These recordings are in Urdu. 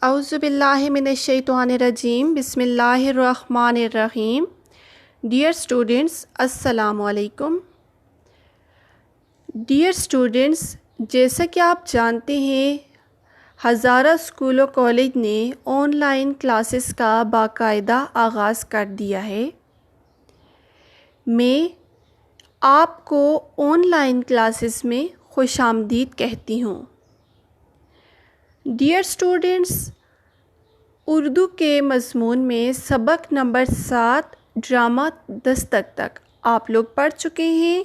اعوذ باللہ من الشیطان الرجیم بسم اللہ الرحمن الرحیم۔ ڈیئر اسٹوڈنٹس، السلام علیکم۔ ڈیئر اسٹوڈنٹس، جیسا کہ آپ جانتے ہیں ہزارہ اسکول و کالج نے آن لائن کلاسز کا باقاعدہ آغاز کر دیا ہے۔ میں آپ کو آن لائن کلاسز میں خوش آمدید کہتی ہوں۔ ڈیئر اسٹوڈنٹس، اردو کے مضمون میں سبق نمبر 7 ڈرامہ دستک تک آپ لوگ پڑھ چکے ہیں۔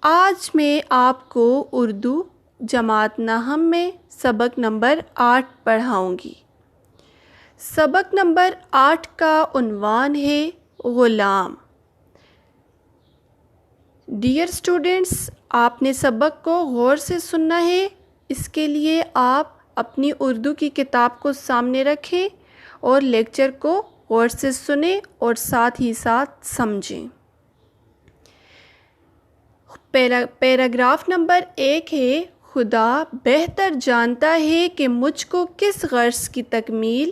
آج میں آپ کو اردو جماعت نہم میں سبق نمبر 8 پڑھاؤں گی۔ سبق نمبر 8 کا عنوان ہے غلام۔ ڈیئر اسٹوڈنٹس، آپ نے سبق کو غور سے سننا ہے۔ اس کے لیے آپ اپنی اردو کی کتاب کو سامنے رکھیں اور لیکچر کو غور سے سنیں اور ساتھ ہی ساتھ سمجھیں۔ پیراگراف نمبر 1 ہے، خدا بہتر جانتا ہے کہ مجھ کو کس غرض کی تکمیل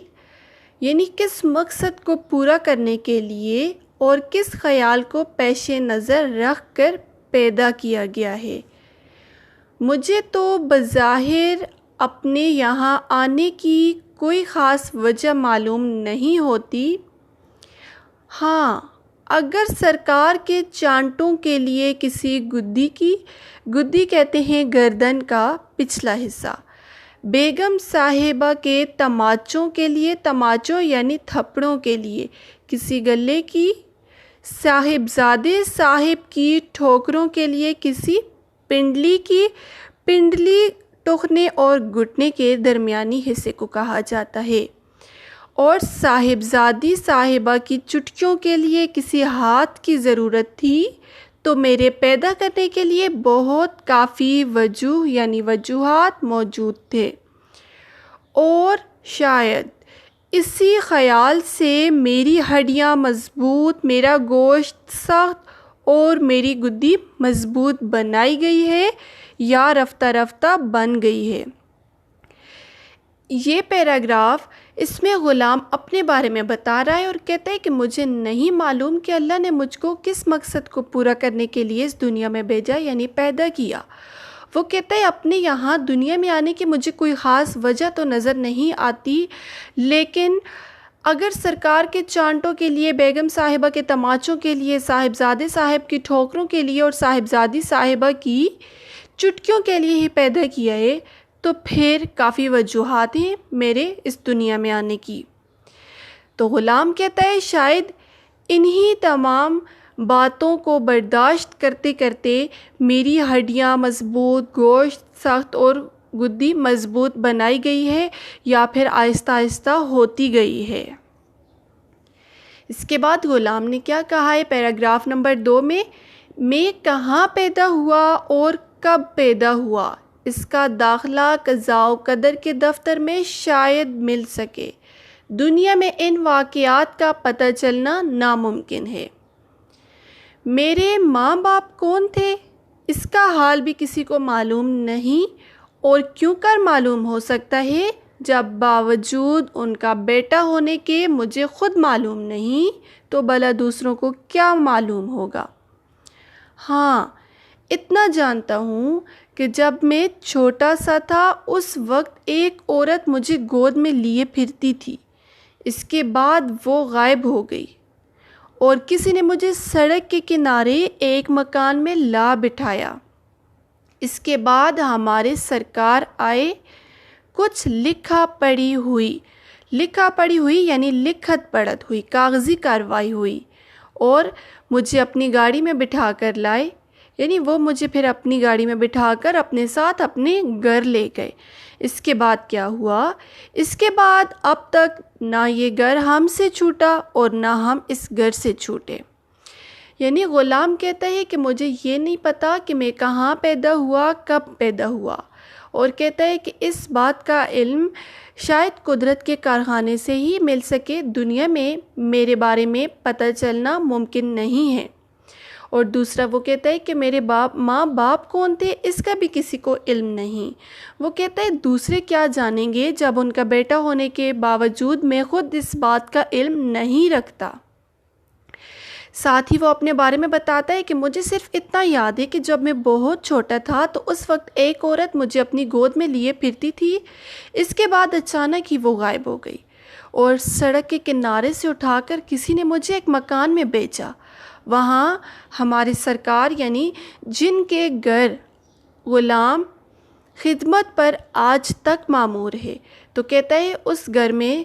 یعنی کس مقصد کو پورا کرنے کے لیے اور کس خیال کو پیش نظر رکھ کر پیدا کیا گیا ہے۔ مجھے تو بظاہر اپنے یہاں آنے کی کوئی خاص وجہ معلوم نہیں ہوتی۔ ہاں، اگر سرکار کے چانٹوں کے لیے کسی گدی کہتے ہیں گردن کا پچھلا حصہ، بیگم صاحبہ کے تماچوں کے لیے تماچوں یعنی تھپڑوں کے لیے کسی گلے کی، صاحبزادے صاحب کی ٹھوکروں کے لیے کسی پنڈلی کی، پنڈلی ٹخنے اور گھٹنے کے درمیانی حصے کو کہا جاتا ہے، اور صاحبزادی صاحبہ کی چٹکیوں کے لیے کسی ہاتھ کی ضرورت تھی، تو میرے پیدا کرنے کے لیے بہت کافی وجوہ یعنی وجوہات موجود تھے، اور شاید اسی خیال سے میری ہڈیاں مضبوط، میرا گوشت سخت اور میری گدی مضبوط بنائی گئی ہے یا رفتہ رفتہ بن گئی ہے۔ یہ پیراگراف اس میں غلام اپنے بارے میں بتا رہا ہے اور کہتا ہے کہ مجھے نہیں معلوم کہ اللہ نے مجھ کو کس مقصد کو پورا کرنے کے لیے اس دنیا میں بھیجا یعنی پیدا کیا۔ وہ کہتا ہے اپنے یہاں دنیا میں آنے کی مجھے کوئی خاص وجہ تو نظر نہیں آتی، لیکن اگر سرکار کے چانٹوں کے لیے، بیگم صاحبہ کے تماچوں کے لیے، صاحبزادے صاحب کی ٹھوکروں کے لیے اور صاحبزادی صاحبہ کی چٹکیوں کے لیے ہی پیدا کیا ہے، تو پھر کافی وجوہات ہیں میرے اس دنیا میں آنے کی۔ تو غلام کہتا ہے شاید انہی تمام باتوں کو برداشت کرتے کرتے میری ہڈیاں مضبوط، گوشت سخت اور گدی مضبوط بنائی گئی ہے یا پھر آہستہ آہستہ ہوتی گئی ہے۔ اس کے بعد غلام نے کیا کہا ہے پیراگراف نمبر 2 میں کہاں پیدا ہوا اور کب پیدا ہوا، اس کا داخلہ قضاء و قدر کے دفتر میں شاید مل سکے، دنیا میں ان واقعات کا پتہ چلنا ناممکن ہے۔ میرے ماں باپ کون تھے، اس کا حال بھی کسی کو معلوم نہیں، اور کیوں کر معلوم ہو سکتا ہے جب باوجود ان کا بیٹا ہونے کے مجھے خود معلوم نہیں تو بھلا دوسروں کو کیا معلوم ہوگا۔ ہاں، اتنا جانتا ہوں کہ جب میں چھوٹا سا تھا اس وقت ایک عورت مجھے گود میں لیے پھرتی تھی، اس کے بعد وہ غائب ہو گئی، اور کسی نے مجھے سڑک کے کنارے ایک مکان میں لا بٹھایا۔ اس کے بعد ہمارے سرکار آئے، کچھ لکھا پڑھی ہوئی یعنی لکھت پڑھت ہوئی، کاغذی کارروائی ہوئی، اور مجھے اپنی گاڑی میں بٹھا کر لائے، یعنی وہ مجھے پھر اپنی گاڑی میں بٹھا کر اپنے ساتھ اپنے گھر لے گئے۔ اس کے بعد کیا ہوا، اس کے بعد اب تک نہ یہ گھر ہم سے چھوٹا اور نہ ہم اس گھر سے چھوٹے۔ یعنی غلام کہتا ہے کہ مجھے یہ نہیں پتا کہ میں کہاں پیدا ہوا، کب پیدا ہوا، اور کہتا ہے کہ اس بات کا علم شاید قدرت کے کارخانے سے ہی مل سکے، دنیا میں میرے بارے میں پتہ چلنا ممکن نہیں ہے، اور دوسرا وہ کہتا ہے کہ میرے ماں باپ کون تھے اس کا بھی کسی کو علم نہیں۔ وہ کہتا ہے دوسرے کیا جانیں گے جب ان کا بیٹا ہونے کے باوجود میں خود اس بات کا علم نہیں رکھتا۔ ساتھ ہی وہ اپنے بارے میں بتاتا ہے کہ مجھے صرف اتنا یاد ہے کہ جب میں بہت چھوٹا تھا تو اس وقت ایک عورت مجھے اپنی گود میں لیے پھرتی تھی، اس کے بعد اچانک ہی وہ غائب ہو گئی اور سڑک کے کنارے سے اٹھا کر کسی نے مجھے ایک مکان میں بیچا۔ وہاں ہمارے سرکار یعنی جن کے گھر غلام خدمت پر آج تک معمور ہے، تو کہتا ہے اس گھر میں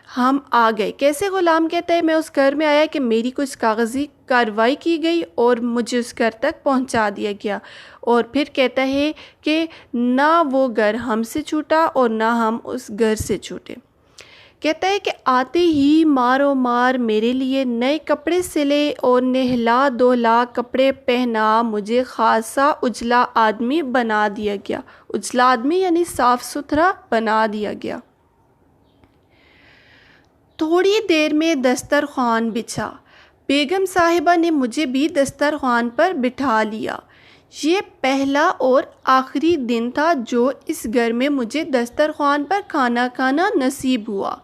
ہم آ گئے۔ کیسے غلام کہتا ہے میں اس گھر میں آیا کہ میری کچھ کاغذی کارروائی کی گئی اور مجھے اس گھر تک پہنچا دیا گیا، اور پھر کہتا ہے کہ نہ وہ گھر ہم سے چھوٹا اور نہ ہم اس گھر سے چھوٹے۔ کہتا ہے کہ آتے ہی مارو مار میرے لیے نئے کپڑے سلے اور نہلا دھلا کپڑے پہنا مجھے خاصا اجلا آدمی بنا دیا گیا۔ اجلا آدمی یعنی صاف ستھرا بنا دیا گیا۔ تھوڑی دیر میں دسترخوان بچھا، بیگم صاحبہ نے مجھے بھی دسترخوان پر بٹھا لیا۔ یہ پہلا اور آخری دن تھا جو اس گھر میں مجھے دسترخوان پر کھانا کھانا نصیب ہوا۔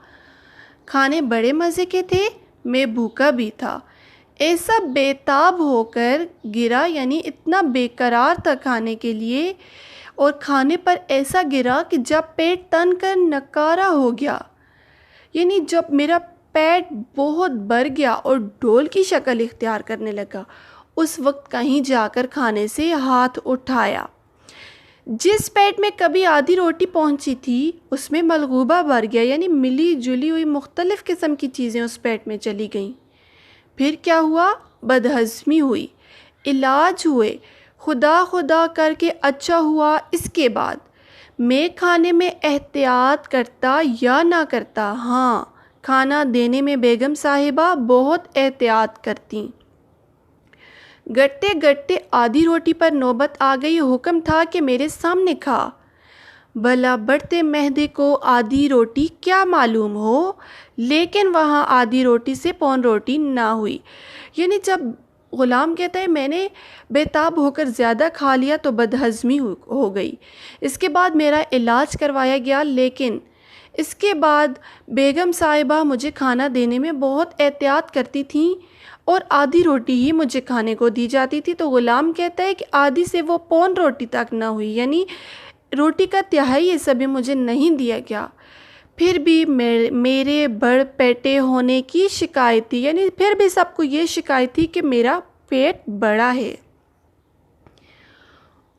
کھانے بڑے مزے کے تھے، میں بھوکا بھی تھا۔ ایسا بے تاب ہو کر گرا یعنی اتنا بے قرار تھا کھانے کے لیے، اور کھانے پر ایسا گرا کہ جب پیٹ تن کر نکارا ہو گیا، یعنی جب میرا پیٹ بہت بھر گیا اور ڈول کی شکل اختیار کرنے لگا، اس وقت کہیں جا کر کھانے سے ہاتھ اٹھایا۔ جس پیٹ میں کبھی آدھی روٹی پہنچی تھی اس میں ملغوبہ بھر گیا، یعنی ملی جلی ہوئی مختلف قسم کی چیزیں اس پیٹ میں چلی گئیں۔ پھر کیا ہوا؟ بدہضمی ہوئی، علاج ہوئے، خدا خدا کر کے اچھا ہوا۔ اس کے بعد میں کھانے میں احتیاط کرتا یا نہ کرتا، ہاں کھانا دینے میں بیگم صاحبہ بہت احتیاط کرتیں۔ گڑتے گڑتے آدھی روٹی پر نوبت آ گئی، حکم تھا کہ میرے سامنے کھا۔ بھلا بڑھتے مہدے کو آدھی روٹی کیا معلوم ہو، لیکن وہاں آدھی روٹی سے پون روٹی نہ ہوئی، یعنی جب غلام کہتا ہے میں نے بے تاب ہو کر زیادہ کھا لیا تو بدہضمی ہو گئی۔ اس کے بعد میرا علاج کروایا گیا، لیکن اس کے بعد بیگم صاحبہ مجھے کھانا دینے میں بہت احتیاط کرتی تھیں اور آدھی روٹی ہی مجھے کھانے کو دی جاتی تھی۔ تو غلام کہتا ہے کہ آدھی سے وہ پون روٹی تک نہ ہوئی، یعنی روٹی کا تہائی حصہ بھی مجھے نہیں دیا گیا۔ پھر بھی میرے بڑ پیٹے ہونے کی شکایت تھی، یعنی پھر بھی سب کو یہ شکایت تھی کہ میرا پیٹ بڑا ہے۔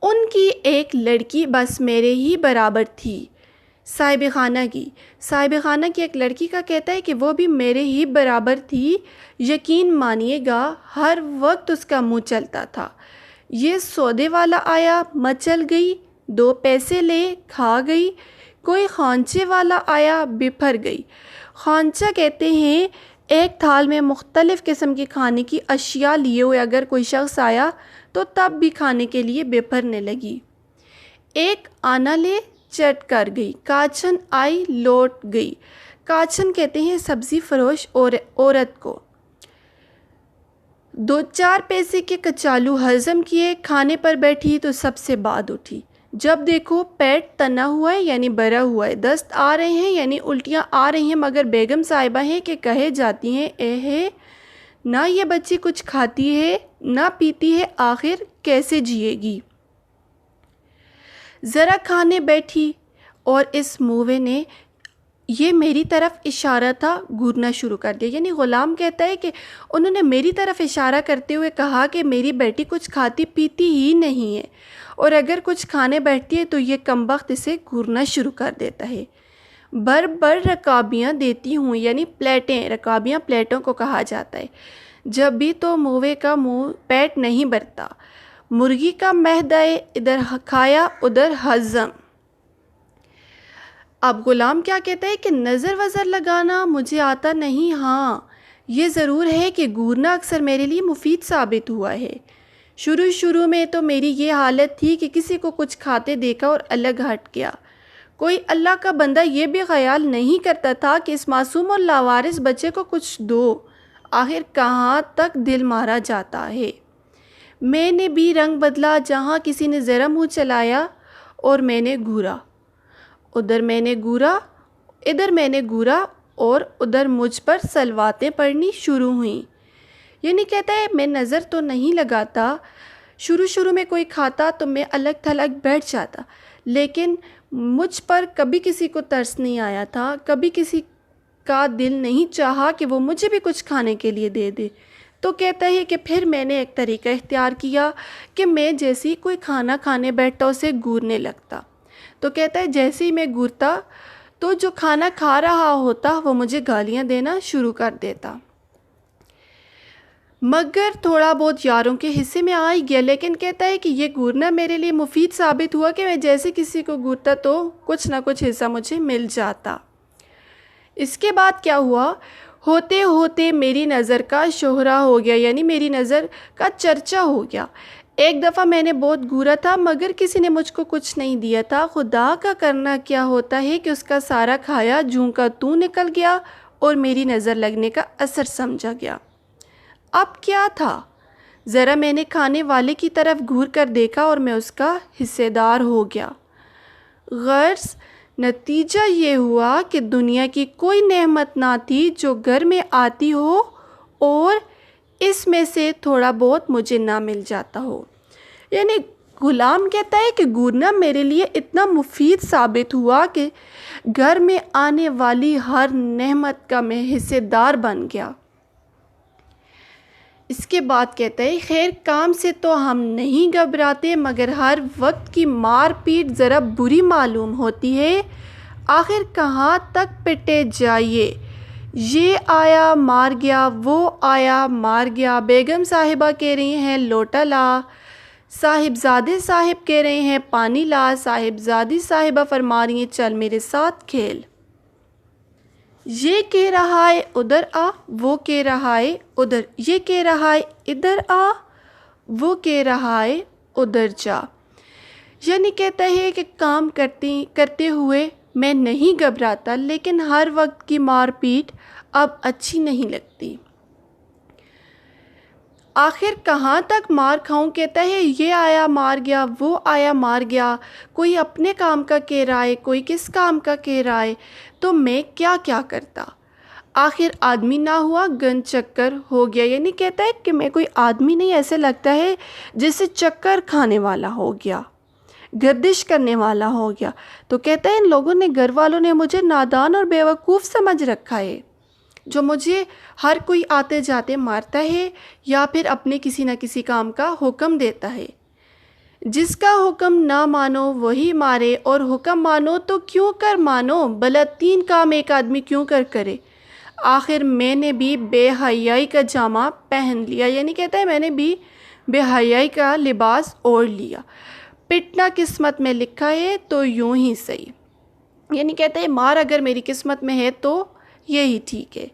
ان کی ایک لڑکی بس میرے ہی برابر تھی، صاحب خانہ کی ایک لڑکی کا کہتا ہے کہ وہ بھی میرے ہی برابر تھی۔ یقین مانیے گا ہر وقت اس کا منہ چلتا تھا۔ یہ سودے والا آیا، مچل گئی، 2 پیسے لے، کھا گئی۔ کوئی خوانچے والا آیا، بپھر گئی۔ خوانچہ کہتے ہیں ایک تھال میں مختلف قسم کی کھانے کی اشیاء لیے ہوئے اگر کوئی شخص آیا تو تب بھی کھانے کے لیے بپھرنے لگی۔ ایک آنا لے، چٹ کر گئی۔ کاچن آئی، لوٹ گئی۔ کاچن کہتے ہیں سبزی فروش عورت کو۔ 2-4 پیسے کے کچالو ہضم کیے، کھانے پر بیٹھی تو سب سے بعد اٹھی۔ جب دیکھو پیٹ تنا ہوا ہے یعنی بھرا ہوا ہے، دست آ رہے ہیں یعنی الٹیاں آ رہی ہیں، مگر بیگم صاحبہ ہیں کہ کہے جاتی ہیں اے نہ یہ بچی کچھ کھاتی ہے نہ پیتی ہے، آخر کیسے جیے گی۔ ذرا کھانے بیٹھی اور اس موے نے یہ میری طرف اشارہ تھا، گھورنا شروع کر دیا۔ یعنی غلام کہتا ہے کہ انہوں نے میری طرف اشارہ کرتے ہوئے کہا کہ میری بیٹی کچھ کھاتی پیتی ہی نہیں ہے، اور اگر کچھ کھانے بیٹھتی ہے تو یہ کمبخت اسے گھورنا شروع کر دیتا ہے۔ بر رکابیاں دیتی ہوں، یعنی پلیٹیں، رکابیاں پلیٹوں کو کہا جاتا ہے۔ جب بھی تو موے کا پیٹ نہیں بھرتا، مرغی کا معدہ ادھر کھایا ادھر ہضم۔ اب غلام کیا کہتا ہے کہ نظر وزر لگانا مجھے آتا نہیں، ہاں یہ ضرور ہے کہ گھورنا اکثر میرے لیے مفید ثابت ہوا ہے۔ شروع میں تو میری یہ حالت تھی کہ کسی کو کچھ کھاتے دیکھا اور الگ ہٹ گیا۔ کوئی اللہ کا بندہ یہ بھی خیال نہیں کرتا تھا کہ اس معصوم اور لاوارث بچے کو کچھ دو، آخر کہاں تک دل مارا جاتا ہے۔ میں نے بھی رنگ بدلا، جہاں کسی نے ذرا منہ چلایا اور میں نے گھورا، ادھر میں نے گھورا، ادھر میں نے گھورا اور ادھر مجھ پر صلواتیں پڑھنی شروع ہوئیں۔ یعنی کہتا ہے میں نظر تو نہیں لگاتا، شروع میں کوئی کھاتا تو میں الگ تھلگ بیٹھ جاتا، لیکن مجھ پر کبھی کسی کو ترس نہیں آیا تھا، کبھی کسی کا دل نہیں چاہا کہ وہ مجھے بھی کچھ کھانے کے لیے دے دے۔ تو کہتا ہے کہ پھر میں نے ایک طریقہ اختیار کیا کہ میں جیسے ہی کوئی کھانا کھانے بیٹھتا اسے گورنے لگتا۔ تو کہتا ہے جیسے ہی میں گورتا تو جو کھانا کھا رہا ہوتا وہ مجھے گالیاں دینا شروع کر دیتا، مگر تھوڑا بہت یاروں کے حصے میں آ ہی گیا۔ لیکن کہتا ہے کہ یہ گورنا میرے لیے مفید ثابت ہوا کہ میں جیسے کسی کو گورتا تو کچھ نہ کچھ حصہ مجھے مل جاتا۔ اس کے بعد کیا ہوا، ہوتے ہوتے میری نظر کا شہرہ ہو گیا، یعنی میری نظر کا چرچا ہو گیا۔ ایک دفعہ میں نے بہت گورا تھا مگر کسی نے مجھ کو کچھ نہیں دیا تھا۔ خدا کا کرنا کیا ہوتا ہے کہ اس کا سارا کھایا جوں کا توں نکل گیا اور میری نظر لگنے کا اثر سمجھا گیا۔ اب کیا تھا، ذرا میں نے کھانے والے کی طرف گھور کر دیکھا اور میں اس کا حصے دار ہو گیا۔ غرض نتیجہ یہ ہوا کہ دنیا کی کوئی نعمت نہ تھی جو گھر میں آتی ہو اور اس میں سے تھوڑا بہت مجھے نہ مل جاتا ہو۔ یعنی غلام کہتا ہے کہ گورنا میرے لیے اتنا مفید ثابت ہوا کہ گھر میں آنے والی ہر نعمت کا میں حصے دار بن گیا۔ اس کے بعد کہتا ہے خیر کام سے تو ہم نہیں گھبراتے، مگر ہر وقت کی مار پیٹ ذرا بری معلوم ہوتی ہے۔ آخر کہاں تک پٹے جائیے، یہ آیا مار گیا، وہ آیا مار گیا۔ بیگم صاحبہ کہہ رہی ہیں لوٹا لا، صاحبزادے صاحب کہہ رہے ہیں پانی لا، صاحبزادی صاحبہ فرما رہی ہیں چل میرے ساتھ کھیل۔ یہ کہہ رہا ہے ادھر آ، وہ کہہ رہا ہے ادھر، یہ کہہ رہا ہے ادھر آ، وہ کہہ رہا ہے ادھر جا۔ یعنی کہتا ہے کہ کام کرتے ہوئے میں نہیں گھبراتا، لیکن ہر وقت کی مار پیٹ اب اچھی نہیں لگتی۔ آخر کہاں تک مار کھاؤں، کہتا ہے یہ آیا مار گیا، وہ آیا مار گیا، کوئی اپنے کام کا کہہ رہا ہے، کوئی کس کام کا کہہ رہا ہے، تو میں کیا کرتا۔ آخر آدمی نہ ہوا گن چکر ہو گیا۔ یعنی کہتا ہے کہ میں کوئی آدمی نہیں، ایسے لگتا ہے جیسے چکر کھانے والا ہو گیا، گردش کرنے والا ہو گیا۔ تو کہتا ہے ان لوگوں نے، گھر والوں نے مجھے نادان اور بیوقوف سمجھ رکھا ہے، جو مجھے ہر کوئی آتے جاتے مارتا ہے یا پھر اپنے کسی نہ کسی کام کا حکم دیتا ہے۔ جس کا حکم نہ مانو وہی مارے، اور حکم مانو تو کیوں کر مانو، بھلا 3 کام ایک آدمی کیوں کر کرے۔ آخر میں نے بھی بے حیائی کا جامہ پہن لیا، یعنی کہتا ہے میں نے بھی بے حیائی کا لباس اوڑھ لیا۔ پٹنا قسمت میں لکھا ہے تو یوں ہی صحیح، یعنی کہتا ہے مار اگر میری قسمت میں ہے تو یہی ٹھیک ہے،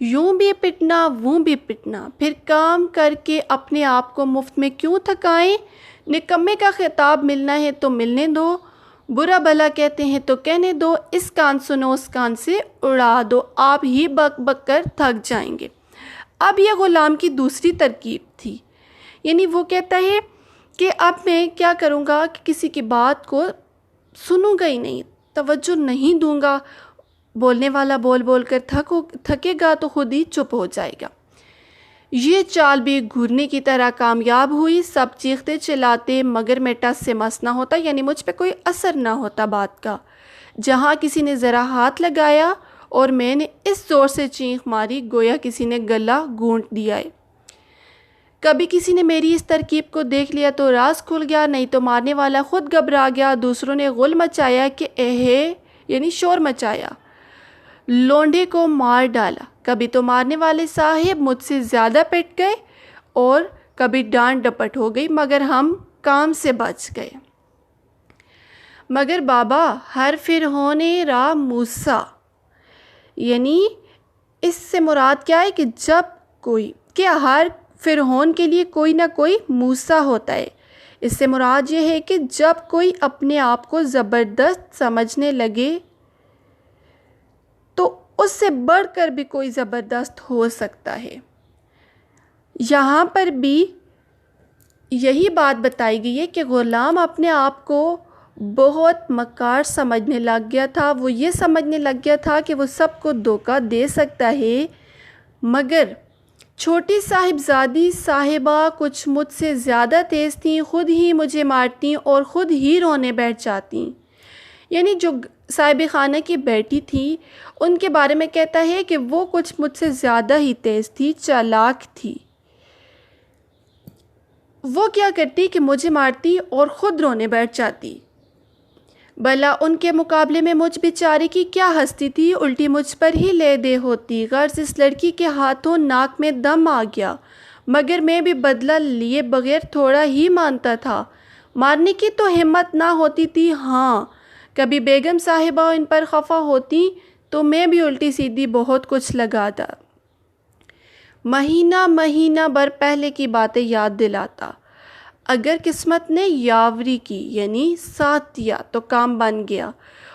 یوں بھی پٹنا ووں بھی پٹنا، پھر کام کر کے اپنے آپ کو مفت میں کیوں تھکائیں۔ نکمے کا خطاب ملنا ہے تو ملنے دو، برا بھلا کہتے ہیں تو کہنے دو، اس کان سنو اس کان سے اڑا دو، آپ ہی بک بک کر تھک جائیں گے۔ اب یہ غلام کی دوسری ترکیب تھی، یعنی وہ کہتا ہے کہ اب میں کیا کروں گا کہ کسی کی بات کو سنوں گا ہی نہیں، توجہ نہیں دوں گا، بولنے والا بول بول کر تھکے گا تو خود ہی چپ ہو جائے گا۔ یہ چال بھی گھورنے کی طرح کامیاب ہوئی، سب چیختے چلاتے، مگر میں ٹس سے مس نہ ہوتا، یعنی مجھ پہ کوئی اثر نہ ہوتا بات کا۔ جہاں کسی نے ذرا ہاتھ لگایا اور میں نے اس زور سے چینخ ماری گویا کسی نے گلا گھونٹ دیا ہے۔ کبھی کسی نے میری اس ترکیب کو دیکھ لیا تو راز کھل گیا، نہیں تو مارنے والا خود گھبرا گیا، دوسروں نے غل مچایا کہ اے یعنی شور مچایا، لونڈے کو مار ڈالا۔ کبھی تو مارنے والے صاحب مجھ سے زیادہ پٹ گئے اور کبھی ڈانٹ ڈپٹ ہو گئی، مگر ہم کام سے بچ گئے۔ مگر بابا ہر فرعون را موسیٰ، یعنی اس سے مراد کیا ہے کہ ہر فرعون کے لیے کوئی نہ کوئی موسیٰ ہوتا ہے۔ اس سے مراد یہ ہے کہ جب کوئی اپنے آپ کو زبردست سمجھنے لگے تو اس سے بڑھ کر بھی کوئی زبردست ہو سکتا ہے۔ یہاں پر بھی یہی بات بتائی گئی ہے کہ غلام اپنے آپ کو بہت مکار سمجھنے لگ گیا تھا. وہ یہ سمجھنے لگ گیا تھا کہ وہ سب کو دھوکہ دے سکتا ہے، مگر چھوٹی صاحبزادی صاحبہ کچھ مجھ سے زیادہ تیز تھیں، خود ہی مجھے مارتیں اور خود ہی رونے بیٹھ جاتیں. یعنی جو صاحب خانہ کی بیٹی تھی ان کے بارے میں کہتا ہے کہ وہ کچھ مجھ سے زیادہ ہی تیز تھی، چالاک تھی. وہ کیا کرتی کہ مجھے مارتی اور خود رونے بیٹھ جاتی. بھلا ان کے مقابلے میں مجھ بیچاری کی کیا ہستی تھی، الٹی مجھ پر ہی لے دے ہوتی. غرض اس لڑکی کے ہاتھوں ناک میں دم آ گیا، مگر میں بھی بدلہ لیے بغیر تھوڑا ہی مانتا تھا. مارنے کی تو ہمت نہ ہوتی تھی. ہاں، کبھی بیگم صاحبہ ان پر خفا ہوتی تو میں بھی الٹی سیدھی بہت کچھ لگاتا. مہینہ بھر پہلے کی باتیں یاد دلاتا. اگر قسمت نے یاوری کی یعنی ساتھ دیا تو کام بن گیا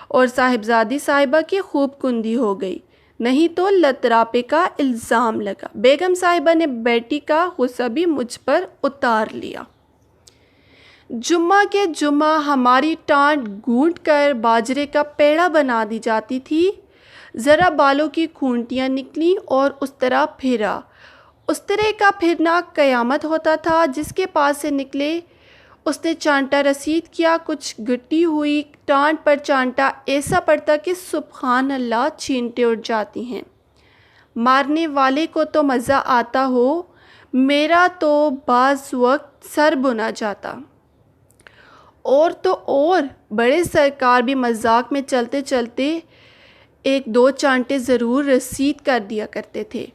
اور صاحبزادی صاحبہ کی خوب کندی ہو گئی، نہیں تو لطراپے کا الزام لگا. بیگم صاحبہ نے بیٹی کا غصہ بھی مجھ پر اتار لیا. جمعہ کے جمعہ ہماری ٹانٹ گونٹ کر باجرے کا پیڑا بنا دی جاتی تھی. ذرا بالوں کی کھونٹیاں نکلیں اور اس طرح پھرا. اس طرح کا پھرنا قیامت ہوتا تھا. جس کے پاس سے نکلے اس نے چانٹا رسید کیا. کچھ گٹی ہوئی ٹانٹ پر چانٹا ایسا پڑتا کہ سبحان اللہ چھینٹیں اٹھ جاتی ہیں. مارنے والے کو تو مزہ آتا ہو، میرا تو بعض وقت سر بنا جاتا. اور تو اور بڑے سرکار بھی مذاق میں چلتے چلتے ایک دو چانٹے ضرور رسید کر دیا کرتے تھے.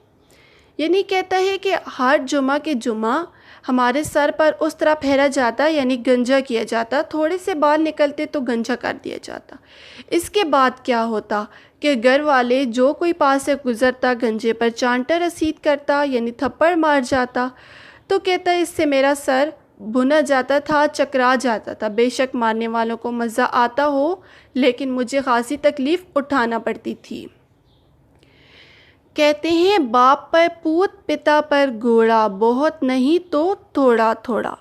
یعنی کہتا ہے کہ ہر جمعہ کے جمعہ ہمارے سر پر اس طرح پھیرا جاتا، یعنی گنجا کیا جاتا. تھوڑے سے بال نکلتے تو گنجا کر دیا جاتا. اس کے بعد کیا ہوتا کہ گھر والے جو کوئی پاس سے گزرتا گنجے پر چانٹا رسید کرتا یعنی تھپڑ مار جاتا. تو کہتا ہے اس سے میرا سر بھنا جاتا تھا، چکرا جاتا تھا. بے شک مارنے والوں کو مزہ آتا ہو، لیکن مجھے خاصی تکلیف اٹھانا پڑتی تھی. کہتے ہیں باپ پر پوت پتا پر گھوڑا، بہت نہیں تو تھوڑا تھوڑا.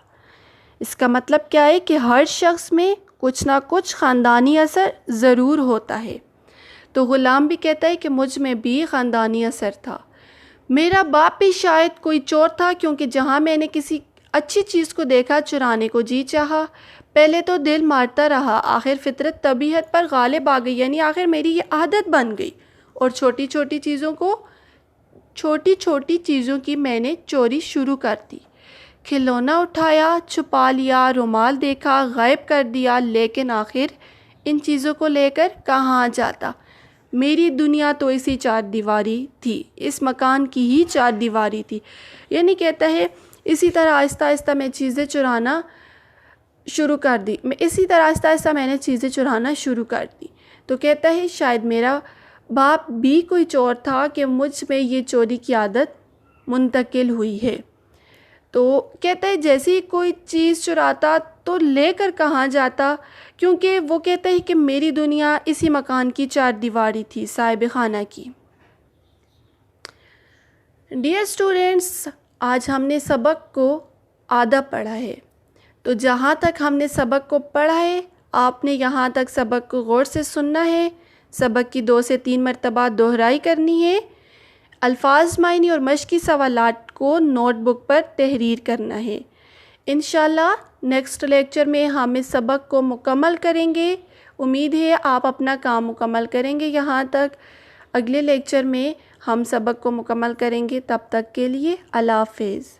اس کا مطلب کیا ہے کہ ہر شخص میں کچھ نہ کچھ خاندانی اثر ضرور ہوتا ہے. تو غلام بھی کہتا ہے کہ مجھ میں بھی خاندانی اثر تھا. میرا باپ بھی شاید کوئی چور تھا، کیونکہ جہاں میں نے کسی اچھی چیز کو دیکھا چرانے کو جی چاہا. پہلے تو دل مارتا رہا، آخر فطرت طبیعت پر غالب آ گئی، یعنی آخر میری یہ عادت بن گئی اور چھوٹی چھوٹی چیزوں کی میں نے چوری شروع کر دی. کھلونا اٹھایا، چھپا لیا، رومال دیکھا، غائب کر دیا. لیکن آخر ان چیزوں کو لے کر کہاں جاتا؟ میری دنیا تو اسی چار دیواری تھی، اس مکان کی ہی چار دیواری تھی. یعنی کہتا ہے اسی طرح آہستہ آہستہ میں نے چیزیں چرانا شروع کر دی. تو کہتا ہے شاید میرا باپ بھی کوئی چور تھا کہ مجھ میں یہ چوری کی عادت منتقل ہوئی ہے. تو کہتا ہے جیسے ہی کوئی چیز چراتا تو لے کر کہاں جاتا، کیونکہ وہ کہتا ہے کہ میری دنیا اسی مکان کی چار دیواری تھی، صاحب خانہ کی. ڈیئر اسٹوڈینٹس، آج ہم نے سبق کو آدھا پڑھا ہے. تو جہاں تک ہم نے سبق کو پڑھا ہے آپ نے یہاں تک سبق کو غور سے سننا ہے. سبق کی 2 سے 3 مرتبہ دہرائی کرنی ہے. الفاظ معنی اور مشقی سوالات کو نوٹ بک پر تحریر کرنا ہے. انشاءاللہ نیکسٹ لیکچر میں ہم اس سبق کو مکمل کریں گے. امید ہے آپ اپنا کام مکمل کریں گے. یہاں تک اگلے لیکچر میں ہم سبق کو مکمل کریں گے. تب تک کے لیے اللہ حافظ.